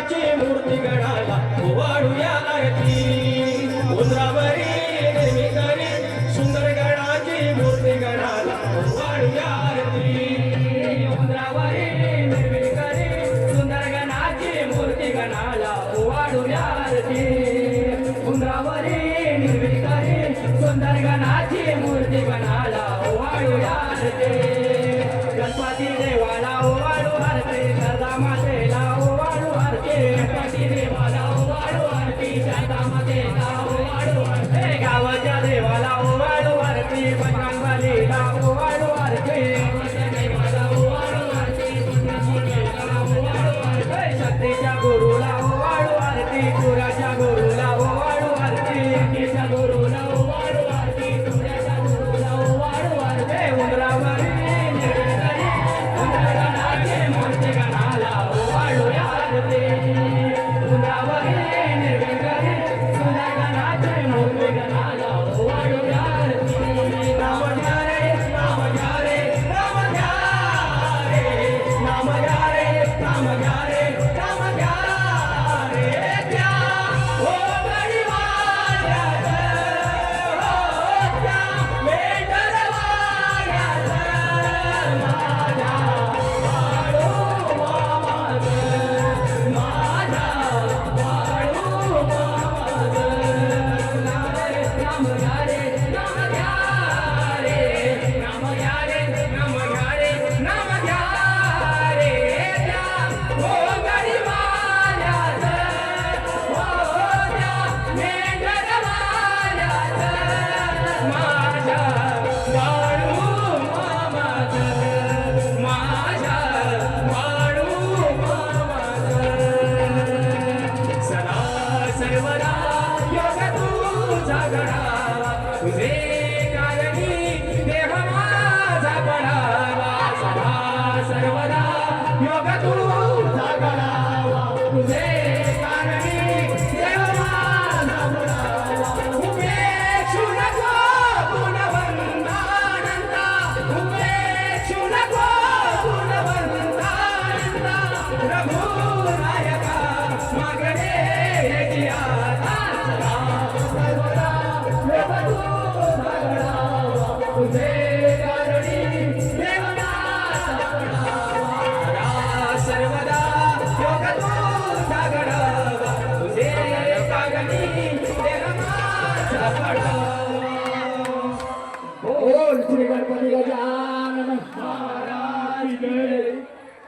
गणाची मूर्ती गणाला ओवाळूया आरती उंदरावरी नेहमी करी सुंदर गणाची मूर्ती गणाला ओवाळूया आरती उंदरावरी नेहमी करी सुंदर गणाची मूर्ती गणाला ओवाळूया आरती उंदरावरी नेहमी करी सुंदर गणाची मूर्ती गणाला ओवाळूया आरती गणपती देवाला ओवाळू आरती शारदा मातेला ओवाळू आरती गणपती देवाला ओवाळू आरती शारदा मातेला ओवाळू आरती गावाच्या देवाला ओवाळू आरती बजरंगबलीला ओवाळू आरती देवाला ओवाळू आरती बजरंगबलीला ओवाळू आरती शक्तीच्या गुरुला ओवाळू आरती पुराच्या गुरुला ओवाळू आरती शक्तीच्या गुरुला ओवाळू आरती पुराच्या गुरुला ओवाळू आरती उंदरावरी मूर्ती गणाला ओवाळूया आरती उंदरावरी निर्विकारी सुंदर गणाची मूर्ती गणाला ओवाळूया आरती नाम घ्या रे नाम घ्या रे नाम घ्या रे नाम घ्या रे नाम घ्या रे नाम घ्या रे त्या हो गडीवाल्याचं हो त्या मेंढरवाल्याचं माझ्या तुझे कारणी देह माझा पडावा सदा सर्वदा योग तुझा घडावा तुझे कारणी देह माझा पडावा उपेक्षू नको गुणवंतानंदा उपेक्षू नको गुणवंतानंदा रघुनायका मागणे याची आता सदा सर्वदा तुझे कारणी देवनाचा पडावा सर्वदा योग तुझा घडावा तुझे कारणी देवनाचा पडावा बोल श्री गणपती गजा